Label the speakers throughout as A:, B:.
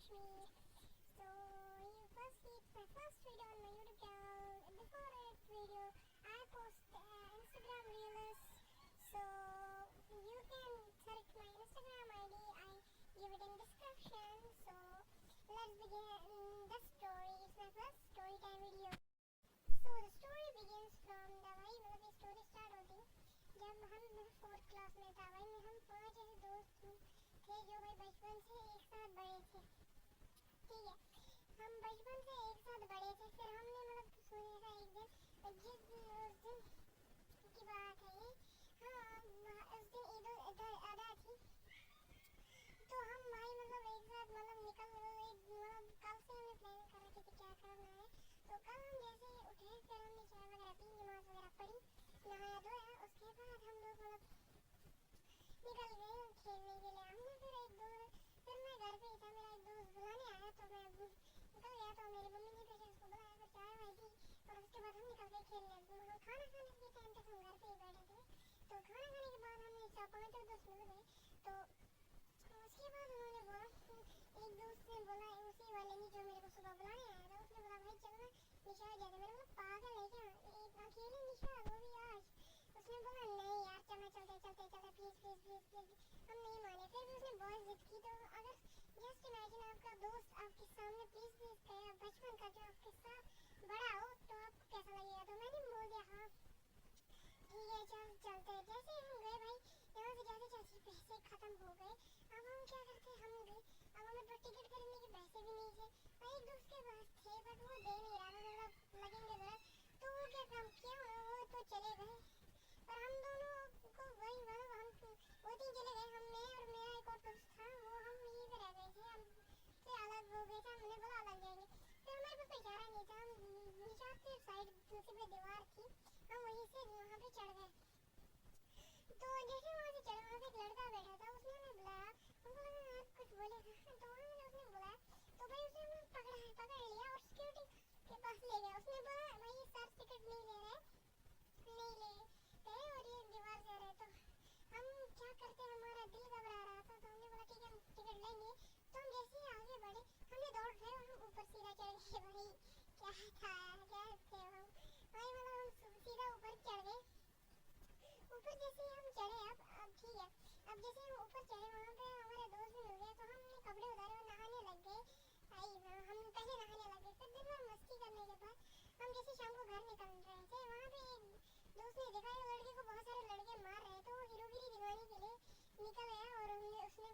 A: Rashmi. So you firstly, it's my first video on my YouTube channel. Before that video, I post Instagram reels. So you can search my Instagram ID. I give it in description. So let's begin the story. It's my first story time video. So the story begins from the भाई मतलब ये story start होती जब हम 4th class में था भाई में हम 5 ऐसे दोस्त थे जो भाई बचपन से एक साथ बड़े थे। ठीक है, हम बचपन से एक साथ बड़े थे। फिर हमने मतलब सोचा था एक दिन उस दिन की बात है ये। हाँ उस दिन ईद उल अदा थी तो हम भाई मतलब एक साथ मतलब निकल मतलब कल से हमने प्लान कर रखे थे क्या करना है। तो कल हम जैसे उठे फिर हमने चाय वगैरह पी नमाज वगैरह पढ़ी नहाया धोया उसके बाद हम लोग मतलब निकल गए खेलने के लिए। हमने फिर फिर मैं घर पे ही था मेरा एक दोस्त बुलाने आया तो मैं निकल गया तो मेरी मम्मी ने फिर उसको बुलाया फिर चाय वाय दी और उसके बाद हम निकल गए खेलने। हम खाना खाने के टाइम तक हम घर पे ही बैठे थे तो खाना खाने के बाद हमने 4-5 दोस्त मिल गए। तो उसके बाद उन्होंने बोला एक दोस्त ने बोला उसी वाले ने जो मेरे को सुबह बुलाने आया था उसने बोला भाई चलो ना निशा जाते। मेरे बोला पागल है क्या अकेले निशा वो भी आज। उसने बोला नहीं यार चलना चलते प्लीज हम नहीं माने। फिर भी उसने बहुत जिद की। तो अगर जस्ट इमेजिन आपका दोस्त आपके सामने प्लीज कहे बचपन का जो आपके साथ बड़ा हो तो आपको कैसा लगेगा। तो मैंने बोल दिया हाँ ठीक है चल चलते हैं। जैसे हम गए भाई यहाँ से जाते जाते पैसे खत्म हो गए। अब हम क्या करते हम गए अब हमें तो टिकट खरीदने के पैसे भी नहीं थे। एक दोस्त के पास थे बट वो दे नहीं रहा था मतलब लगेंगे जरा तो वो क्या काम किया वो तो चले गए पर हम दोनों को वही मतलब हम वो तीन चले गए। हम मैं और मेरा एक और दोस्त था वो हम यहीं पे रह गए थे। हम से अलग हो गए थे। हमने बोला अलग जाएंगे फिर हमारे पास कोई चारा नहीं था। हम निशात के साइड दूसरी पे दीवार थी हम वहीं से वहाँ पे चढ़ गए। तो जैसे वहाँ से चढ़े वहाँ पे एक लड़का बैठा था उसने हमें बुलाया हमको लगा यार कुछ बोलेगा तो हमने उसने बुलाया तो भाई उसने हमें पकड़ लिया और सिक्योरिटी के पास ले गया। उसने बोला भाई ये सर टिकट नहीं ले रहे और ये दीवार से रहे। तो हम क्या करते हमारा दिल घबरा रहा था तो हमने बोला ठीक है हम टिकट लेंगे। तो हम जैसे ही आगे बढ़े हमने दौड़ गए और हम ऊपर सीधा चढ़ गए। भाई क्या था क्या थे हम भाई मतलब हम सीधा ऊपर चढ़ गए। ऊपर जैसे ही हम चढ़े अब ठीक है अब जैसे हम ऊपर चढ़े वहाँ पे हमारे दोस्त भी मिल गए तो हमने कपड़े उतारे और नहाने लग गए। भाई हम पहले नहाने लग गए फिर दिन भर मस्ती करने के बाद हम जैसे शाम को घर निकल रहे थे वहाँ पे दोस्त ने देखा एक लड़के को बहुत सारे लड़के मार रहे थे वो हीरोगिरी दिखाने के लिए निकल गया और हमने उसने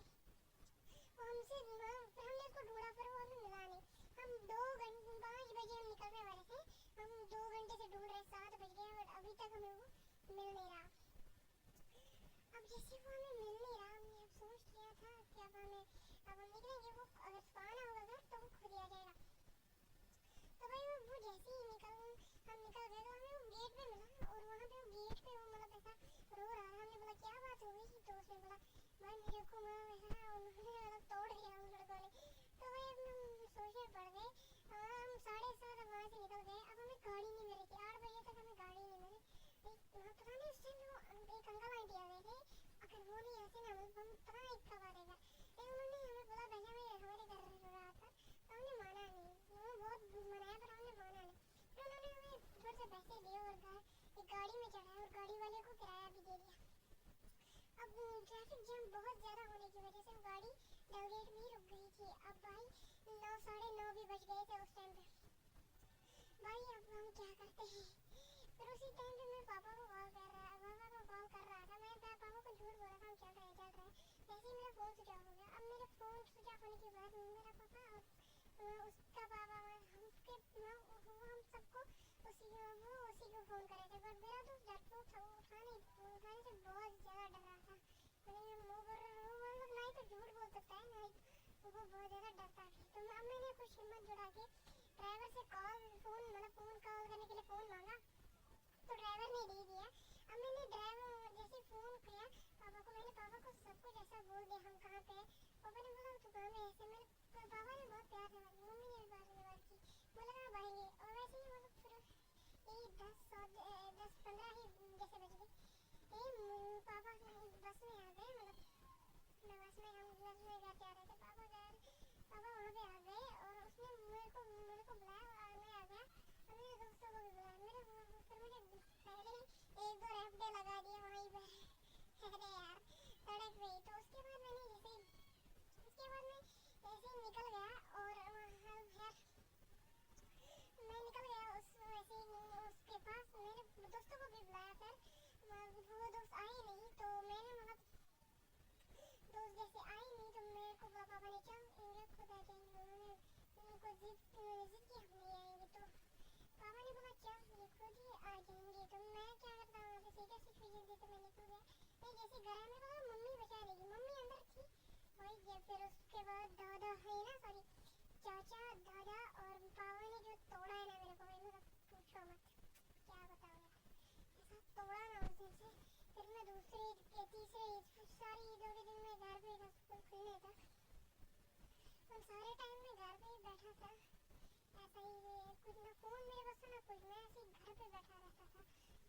A: हमसे फिर हमने उसको ढूंढा पर वो हमें मिला नहीं। हम 5 बजे हम निकलने वाले थे हम 2 घंटे से ढूंढ रहे 7 बज गए और अभी तक हमें वो मिल नहीं रहा। अब जैसे वो हमें मिल नहीं रहा हमने अब सोच लिया था कि अब हम निकलेंगे वो अगर पाना होगा घर तो वो खुद ही आ जाएगा। तो भाई वो जैसे ही हम निकल गए तो हमें वो गेट पे मिला और वहाँ पे वो गेट पे वो मतलब ऐसा रो रहा था। हमने बोला क्या बात हो गई तो उसने बोला भाई मेरे को मतलब ऐसा उन्होंने मतलब तोड़ दिया उन लड़कों ने। तो भाई हम सोचने पड़ गए हम 7:30 वहाँ से निकल गए। अब हमें गाड़ी नहीं मिली थी 8 बजे तक हमें गाड़ी नहीं मिली। पता नहीं उस टाइम वो एक अंकल आंटी आ गए थे अगर वो नहीं आते ना हम पता नहीं कब आते घर लेकिन उन्होंने हमें बोला भैया मैं हमारे घर रहा था तो हमने माना नहीं। वो बहुत मनाया पर हमने माना नहीं। फिर उन्होंने हमें थोड़े से पैसे दिए और एक गाड़ी में चढ़ाया और गाड़ी वाले को किराया भी दे दिया। अब ट्रैफिक जैम बहुत ज़्यादा होने की वजह से वो गाड़ी डलगेट में ही रुक गई थी। अब भाई 9 साढ़े 9 भी बज गए थे उस टाइम पे। भाई अब हम क्या करते हैं फिर उसी टाइम पे मैं पापा को कॉल कर रहा था। मैं पापा को झूठ बोला था हम चल रहे वैसे ही मेरा फ़ोन स्विच ऑफ हो गया। अब मेरे फ़ोन स्विच ऑफ होने के बाद मेरा पापा और उसका पापा हम सबको उसी को फ़ोन करे थे पर मेरा दोस्त डरपोक था वो उठाने से बहुत ज़्यादा डर रहा था। वो मतलब ना ही तो झूठ बोल सकता है ना ही वो बहुत ज़्यादा डरता था। तो अब मैंने कुछ हिम्मत जुटा के ड्राइवर से फ़ोन कॉल करने के लिए फ़ोन मांगा तो ड्राइवर ने दे दिया। अब मैंने ड्राइवर जैसे फ़ोन किया पापा को सब कुछ ऐसा बोल दिया हम कहाँ पे पापा ने बोला तू कहाँ पे ऐसे मैंने पापा ने बहुत प्यार से बात की मम्मी ने भी बात की बोला कहाँ भाई और वैसे ही मतलब फिर ये 10-15 ही जैसे बज गए पापा बस में आ गए मतलब बस में हम बस में घर जा रहे थे। पापा वहाँ पे अरे यार तड़क गई। तो उसके बाद मैंने उसके बाद मैं ऐसे ही निकल गया और यार मैं निकल गया उस ऐसे ही उसके पास। मेरे दोस्तों को भी बुलाया फिर वो दोस्त आए नहीं तो मैंने मतलब दोस्त जैसे आए नहीं तो मेरे को बोला पापा ने चल इनके खुद आ जाएंगे। उनको जिद की हम नहीं आएंगे तो पापा ने बोला चल ये खुद ही आ जाएंगे। तो मैं क्या करता हूँ तो सीधा सी खुशी दी तो मैंने खुद मैं जैसे घर में बोला मम्मी बचा लेगी। मम्मी अंदर थी वही गया। फिर उसके बाद दादा है ना सॉरी चाचा दादा और पापा ने जो तोड़ा है ना मेरे को मतलब पूछो मत क्या बताऊँ यार ऐसा तोड़ा ना उस दिन से। फिर मैं दूसरे के तीसरे सारी ईदों के दिन मैं घर पे था स्कूल खुलने तक उन सारे टाइम में घर पे ही बैठा था। ऐसा ही कुछ ना फोन मेरे पास था ना कुछ मैं ऐसे ही घर पे बैठा रहता था।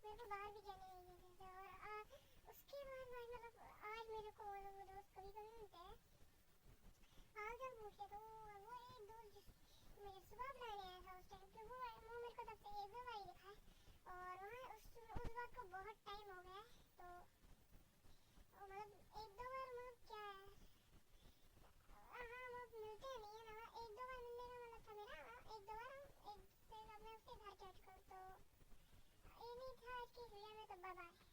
A: मेरे को बाहर भी जाने नहीं देते थे। और उसके बाद भाई मतलब आज मेरे को वो दोस्त कभी कभी मिलते हैं आज जब पूछे तो वो एक दोस्त मुझे सुबह बुलाने आया था उस टाइम पे वो मेरे को तब से एक दो बार ही दिखा है। और वहाँ उस बात को बहुत टाइम हो गया तो मतलब एक दो बार मतलब क्या है हाँ वो मिलते नहीं है ना। एक दो बार मिलने का मतलब था मेरा एक दो बार हम एक से मैं उसके घर जा चुका हूँ। तो ये नहीं था आज की वीडियो में तो बाय बाय।